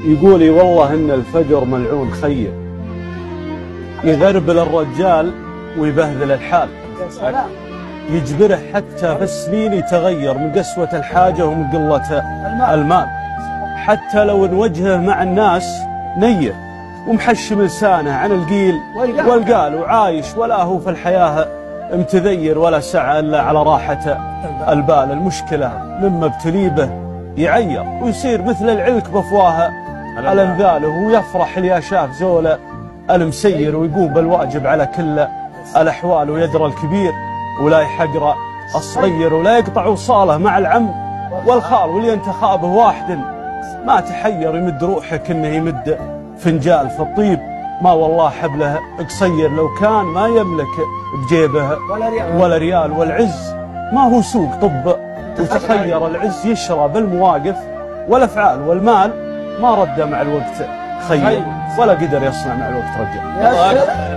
يقول لي والله إن الفجر ملعون خير، يغربل الرجال ويبهذل الحال، يجبره حتى في السنين يتغير من قسوة الحاجة ومن قلة المال، حتى لو نوجهه مع الناس نية ومحشم لسانه عن القيل والقال، وعايش ولا هو في الحياة متذير ولا سعى إلا على راحة البال. المشكلة مما ابتلي به يعير ويصير مثل العلك بفواه الانذال، وهو يفرح اللي شاف زوله المسير ويقوم بالواجب على كل الأحوال، ويدرى الكبير ولا يحقر الصغير، ولا يقطع وصاله مع العم والخال، واللي انتخابه واحد ما تحير يمد روحه كأنه يمد فنجال في الطيب. ما والله حبله قصير لو كان ما يملك بجيبه ولا ريال، والعز ما هو سوق طب وتخير، العز يشرى بالمواقف والأفعال، والمال ما رد مع الوقت خير ولا قدر يصنع مع الوقت رجع.